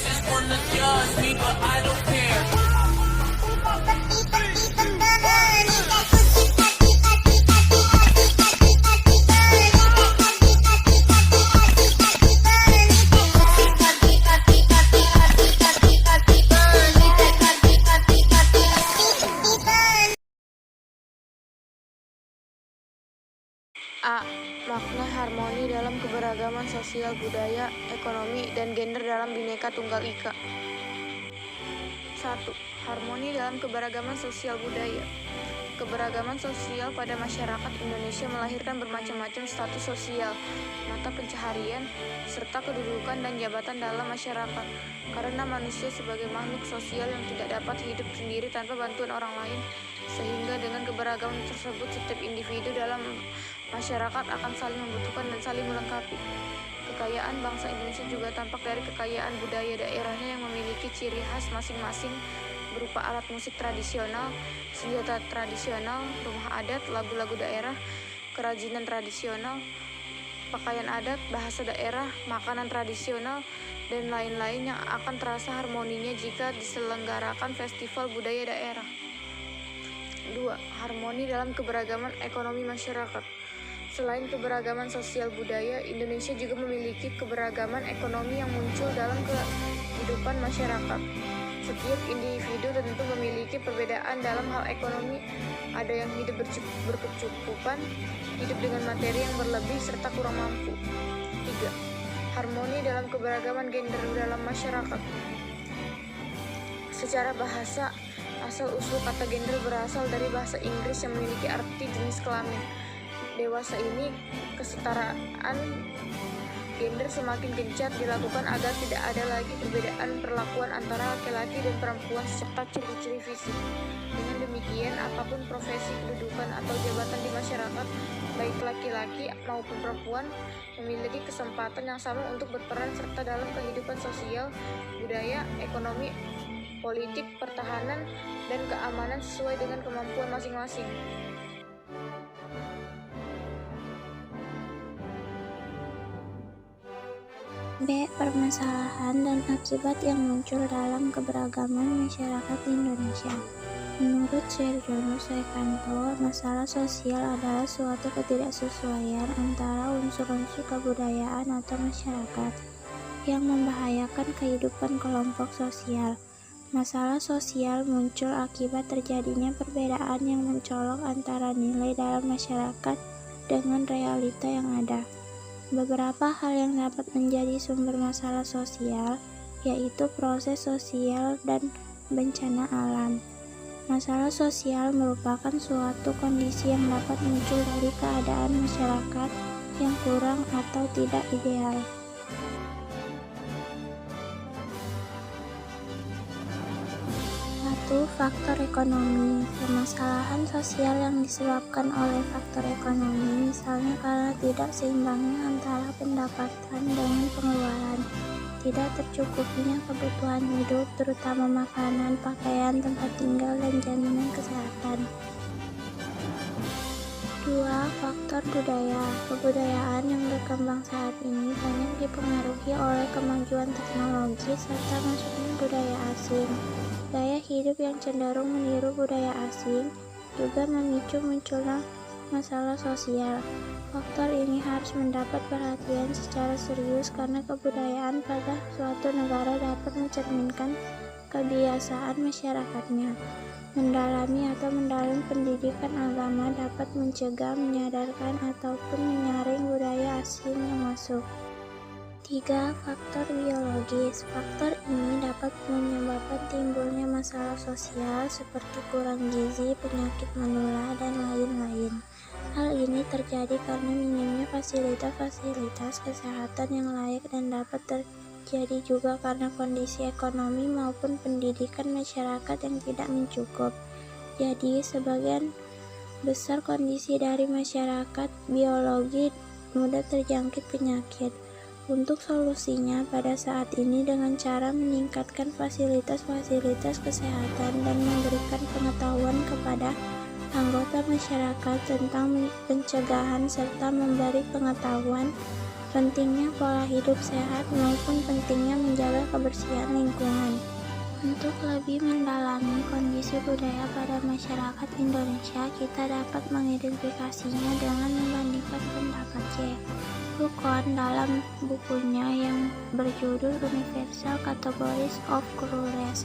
Just wanna judge me, but I don't care. A. Makna harmoni dalam keberagaman sosial, budaya, ekonomi, dan gender dalam Bhinneka Tunggal Ika. 1. Harmoni dalam keberagaman sosial budaya. Keberagaman sosial pada masyarakat Indonesia melahirkan bermacam-macam status sosial, mata pencaharian, serta kedudukan dan jabatan dalam masyarakat. Karena manusia sebagai makhluk sosial yang tidak dapat hidup sendiri tanpa bantuan orang lain, sehingga dengan keberagaman tersebut setiap individu dalam masyarakat akan saling membutuhkan dan saling melengkapi. Kekayaan bangsa Indonesia juga tampak dari kekayaan budaya daerahnya yang memiliki ciri khas masing-masing berupa alat musik tradisional, senjata tradisional, rumah adat, lagu-lagu daerah, kerajinan tradisional, pakaian adat, bahasa daerah, makanan tradisional, dan lain-lain yang akan terasa harmoninya jika diselenggarakan festival budaya daerah. 2. Harmoni dalam keberagaman ekonomi masyarakat. Selain keberagaman sosial budaya, Indonesia juga memiliki keberagaman ekonomi yang muncul dalam kehidupan masyarakat. Setiap individu tentu memiliki perbedaan dalam hal ekonomi. Ada yang hidup berkecukupan, hidup dengan materi yang berlebih, serta kurang mampu. 3. Harmoni dalam keberagaman gender dalam masyarakat. Secara bahasa, asal-usul kata gender berasal dari bahasa Inggris yang memiliki arti jenis kelamin. Dewasa ini, kesetaraan gender semakin gencar dilakukan agar tidak ada lagi perbedaan perlakuan antara laki-laki dan perempuan serta ciri-ciri fisik. Dengan demikian, apapun profesi, kedudukan, atau jabatan di masyarakat, baik laki-laki maupun perempuan, memiliki kesempatan yang sama untuk berperan serta dalam kehidupan sosial, budaya, ekonomi, politik, pertahanan, dan keamanan sesuai dengan kemampuan masing-masing. B. Permasalahan dan akibat yang muncul dalam keberagaman masyarakat Indonesia. Menurut Sergio Suekanto, masalah sosial adalah suatu ketidaksesuaian antara unsur-unsur kebudayaan atau masyarakat yang membahayakan kehidupan kelompok sosial. Masalah sosial muncul akibat terjadinya perbedaan yang mencolok antara nilai dalam masyarakat dengan realita yang ada. Beberapa hal yang dapat menjadi sumber masalah sosial, yaitu proses sosial dan bencana alam. Masalah sosial merupakan suatu kondisi yang dapat muncul dari keadaan masyarakat yang kurang atau tidak ideal. 1. Faktor ekonomi. Permasalahan sosial yang disebabkan oleh faktor ekonomi, misalnya karena tidak seimbangnya antara pendapatan dengan pengeluaran, tidak tercukupinya kebutuhan hidup, terutama makanan, pakaian, tempat tinggal, dan jaminan kesehatan. 2. Faktor budaya. Kebudayaan yang berkembang saat ini banyak dipengaruhi oleh kemajuan teknologi serta masuknya budaya asing. Gaya hidup yang cenderung meniru budaya asing juga memicu munculnya masalah sosial. Faktor ini harus mendapat perhatian secara serius karena kebudayaan pada suatu negara dapat mencerminkan kebiasaan masyarakatnya. Mendalami atau mendalam pendidikan agama dapat mencegah, menyadarkan, ataupun menyaring budaya asing yang masuk. 3. Faktor biologis. Faktor ini dapat menyebabkan timbulnya masalah sosial seperti kurang gizi, penyakit menular, dan lain-lain. Hal ini terjadi karena minimnya fasilitas-fasilitas kesehatan yang layak dan dapat terjadi juga karena kondisi ekonomi maupun pendidikan masyarakat yang tidak mencukup. Jadi, sebagian besar kondisi dari masyarakat biologi mudah terjangkit penyakit. Untuk solusinya pada saat ini dengan cara meningkatkan fasilitas-fasilitas kesehatan dan memberikan pengetahuan kepada anggota masyarakat tentang pencegahan serta memberi pengetahuan pentingnya pola hidup sehat maupun pentingnya menjaga kebersihan lingkungan. Untuk lebih mendalami kondisi budaya pada masyarakat Indonesia, kita dapat mengidentifikasinya dengan membandingkan pendapat C. Bucon dalam bukunya yang berjudul Universal Categories of Cultures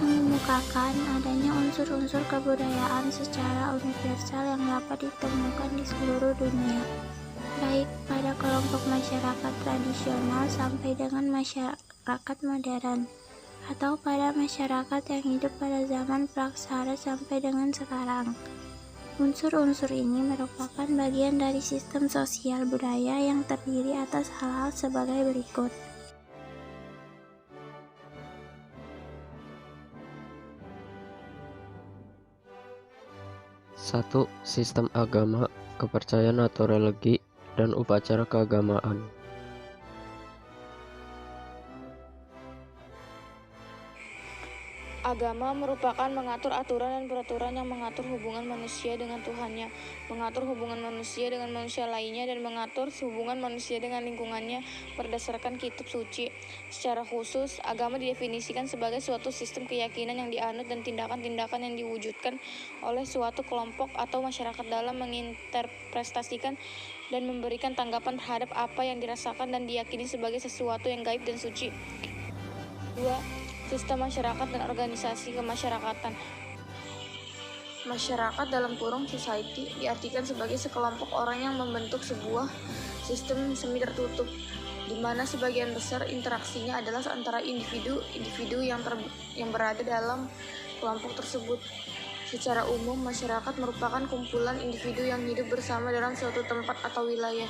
mengemukakan adanya unsur-unsur kebudayaan secara universal yang dapat ditemukan di seluruh dunia, baik pada kelompok masyarakat tradisional sampai dengan masyarakat modern, atau pada masyarakat yang hidup pada zaman praksara sampai dengan sekarang. Unsur-unsur ini merupakan bagian dari sistem sosial budaya yang terdiri atas hal-hal sebagai berikut. Satu, sistem agama, kepercayaan atau religi, dan upacara keagamaan. Agama merupakan mengatur aturan dan peraturan yang mengatur hubungan manusia dengan Tuhannya, mengatur hubungan manusia dengan manusia lainnya, dan mengatur hubungan manusia dengan lingkungannya berdasarkan kitab suci. Secara khusus, agama didefinisikan sebagai suatu sistem keyakinan yang dianut dan tindakan-tindakan yang diwujudkan oleh suatu kelompok atau masyarakat dalam menginterpretasikan dan memberikan tanggapan terhadap apa yang dirasakan dan diyakini sebagai sesuatu yang gaib dan suci. 2. Sistem masyarakat dan organisasi kemasyarakatan. Masyarakat dalam kurung society diartikan sebagai sekelompok orang yang membentuk sebuah sistem semi tertutup, di mana sebagian besar interaksinya adalah antara individu yang berada dalam kelompok tersebut. Secara umum, masyarakat merupakan kumpulan individu yang hidup bersama dalam suatu tempat atau wilayah.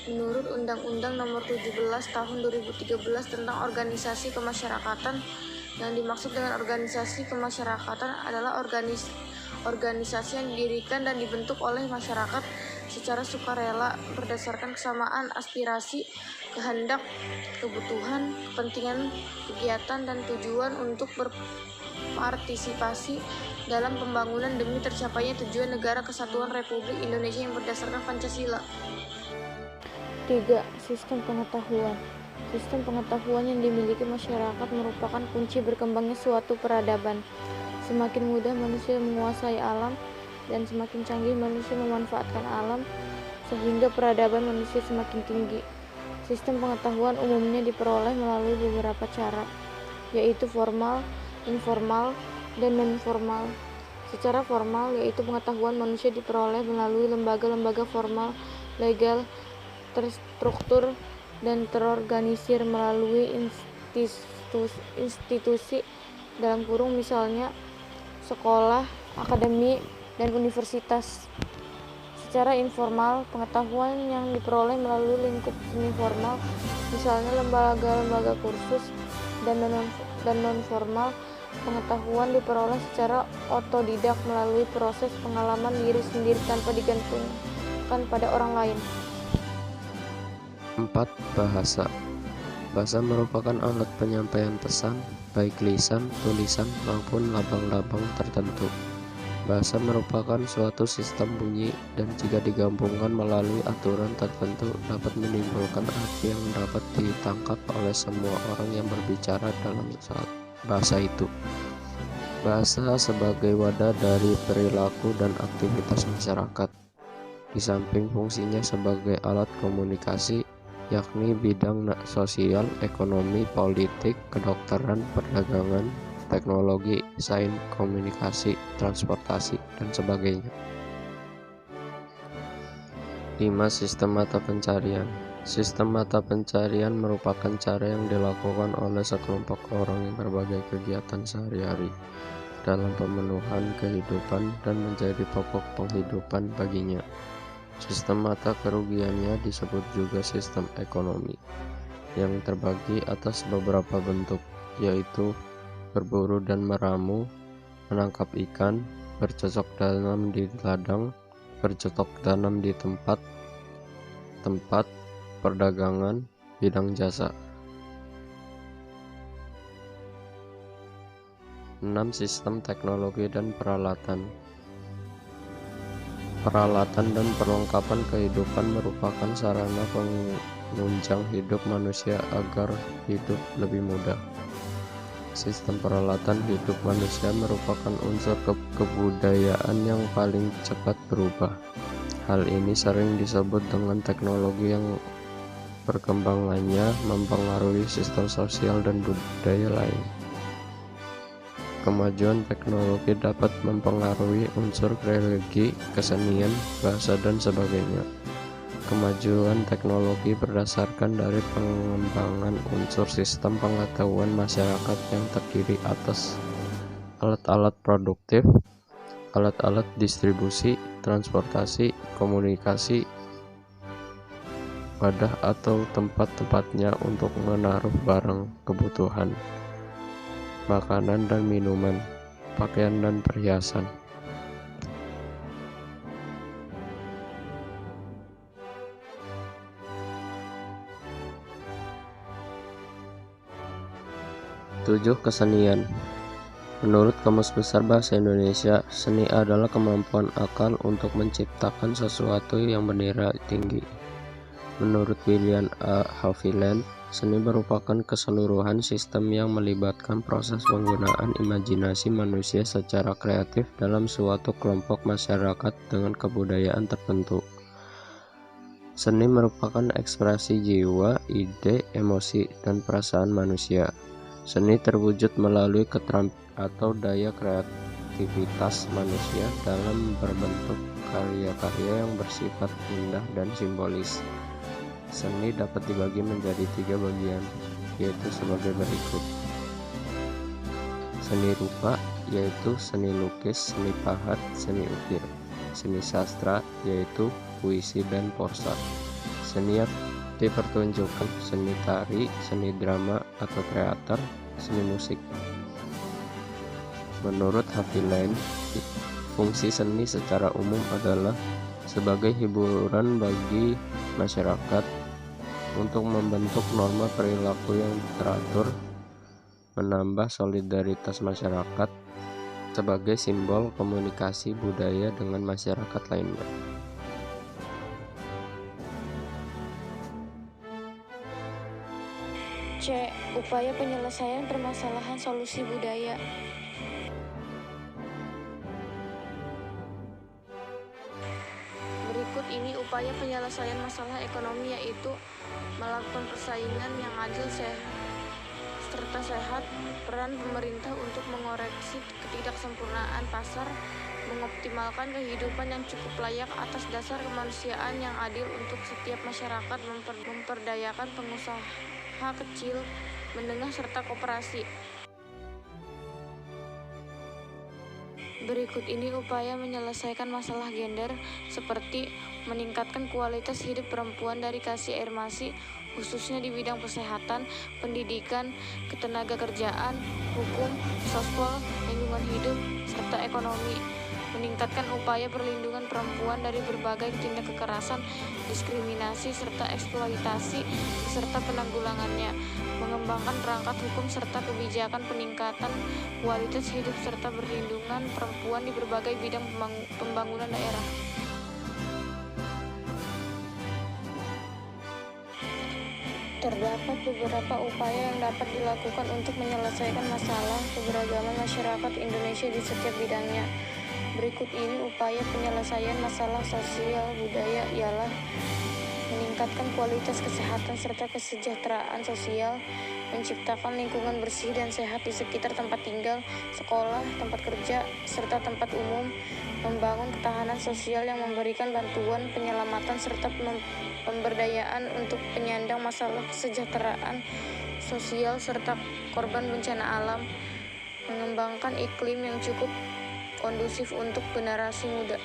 Menurut Undang-Undang Nomor 17 Tahun 2013 tentang Organisasi Kemasyarakatan, yang dimaksud dengan organisasi kemasyarakatan adalah organisasi yang didirikan dan dibentuk oleh masyarakat secara sukarela berdasarkan kesamaan aspirasi, kehendak, kebutuhan, kepentingan, kegiatan, dan tujuan untuk berpartisipasi dalam pembangunan demi tercapainya tujuan Negara Kesatuan Republik Indonesia yang berdasarkan Pancasila. 3. Sistem pengetahuan. Sistem pengetahuan yang dimiliki masyarakat merupakan kunci berkembangnya suatu peradaban. Semakin mudah manusia menguasai alam dan semakin canggih manusia memanfaatkan alam, sehingga peradaban manusia semakin tinggi. Sistem pengetahuan umumnya diperoleh melalui beberapa cara, yaitu formal, informal, dan non-formal. Secara formal, yaitu pengetahuan manusia diperoleh melalui lembaga-lembaga formal, legal, terstruktur, dan terorganisir melalui institusi dalam kurung misalnya sekolah, akademi, dan universitas. Secara informal, pengetahuan yang diperoleh melalui lingkup semi formal misalnya lembaga-lembaga kursus, dan non-formal, pengetahuan diperoleh secara otodidak melalui proses pengalaman diri sendiri tanpa digantungkan pada orang lain. 4. Bahasa. Bahasa merupakan alat penyampaian pesan, baik lisan, tulisan, maupun lambang-lambang tertentu. Bahasa merupakan suatu sistem bunyi dan jika digabungkan melalui aturan tertentu dapat menimbulkan arti yang dapat ditangkap oleh semua orang yang berbicara dalam saat bahasa itu. Bahasa sebagai wadah dari perilaku dan aktivitas masyarakat. Di samping fungsinya sebagai alat komunikasi, yakni bidang sosial, ekonomi, politik, kedokteran, perdagangan, teknologi, sains, komunikasi, transportasi, dan sebagainya. 5. Sistem mata pencarian. Sistem mata pencarian merupakan cara yang dilakukan oleh sekelompok orang yang berbagai kegiatan sehari-hari dalam pemenuhan kehidupan dan menjadi pokok penghidupan baginya. Sistem mata kerugiannya disebut juga sistem ekonomi, yang terbagi atas beberapa bentuk, yaitu berburu dan meramu, menangkap ikan, bercocok tanam di ladang, bercocok tanam di tempat, perdagangan, bidang jasa. 6. Sistem teknologi dan peralatan. peralatan dan perlengkapan kehidupan merupakan sarana penunjang hidup manusia agar hidup lebih mudah. Sistem peralatan hidup manusia merupakan unsur kebudayaan yang paling cepat berubah. Hal ini sering disebut dengan teknologi yang perkembangannya mempengaruhi sistem sosial dan budaya lain. Kemajuan teknologi dapat mempengaruhi unsur religi, kesenian, bahasa, dan sebagainya. Kemajuan teknologi berdasarkan dari pengembangan unsur sistem pengetahuan masyarakat yang terdiri atas alat-alat produktif, alat-alat distribusi, transportasi, komunikasi, wadah atau tempat-tempatnya untuk menaruh barang kebutuhan, makanan dan minuman, pakaian dan perhiasan. Tujuh, kesenian. Menurut Kamus Besar Bahasa Indonesia, seni adalah kemampuan akal untuk menciptakan sesuatu yang bernilai tinggi. Menurut William A. Haviland, seni merupakan keseluruhan sistem yang melibatkan proses penggunaan imajinasi manusia secara kreatif dalam suatu kelompok masyarakat dengan kebudayaan tertentu. Seni merupakan ekspresi jiwa, ide, emosi, dan perasaan manusia. Seni terwujud melalui keterampilan atau daya kreativitas manusia dalam berbentuk karya-karya yang bersifat indah dan simbolis. Seni dapat dibagi menjadi 3 bagian, yaitu sebagai berikut. Seni rupa, yaitu seni lukis, seni pahat, seni ukir. Seni sastra, yaitu puisi dan prosa. Seni pertunjukan, seni tari, seni drama atau teater, seni musik. Menurut Haviland, fungsi seni secara umum adalah sebagai hiburan bagi masyarakat untuk membentuk norma perilaku yang teratur, menambah solidaritas masyarakat, sebagai simbol komunikasi budaya dengan masyarakat lainnya. C. Upaya penyelesaian permasalahan solusi budaya. Berikut ini upaya penyelesaian masalah ekonomi, yaitu melakukan persaingan yang adil serta sehat, peran pemerintah untuk mengoreksi ketidaksempurnaan pasar, mengoptimalkan kehidupan yang cukup layak atas dasar kemanusiaan yang adil untuk setiap masyarakat, memperdayakan pengusaha kecil, menengah, serta koperasi. Berikut ini upaya menyelesaikan masalah gender, seperti meningkatkan kualitas hidup perempuan dari kasih air masi, khususnya di bidang kesehatan, pendidikan, ketenagakerjaan, hukum, sospol, lingkungan hidup, serta ekonomi. Meningkatkan upaya perlindungan perempuan dari berbagai tindak kekerasan, diskriminasi, serta eksploitasi, serta penanggulangannya. Mengembangkan perangkat hukum serta kebijakan peningkatan kualitas hidup serta perlindungan perempuan di berbagai bidang pembangunan daerah. Terdapat beberapa upaya yang dapat dilakukan untuk menyelesaikan masalah keberagaman masyarakat Indonesia di setiap bidangnya. Berikut ini upaya penyelesaian masalah sosial budaya ialah meningkatkan kualitas kesehatan serta kesejahteraan sosial, menciptakan lingkungan bersih dan sehat di sekitar tempat tinggal, sekolah, tempat kerja, serta tempat umum, membangun ketahanan sosial yang memberikan bantuan, penyelamatan, serta pemberdayaan untuk penyandang masalah kesejahteraan sosial serta korban bencana alam, mengembangkan iklim yang cukup kondusif untuk generasi muda.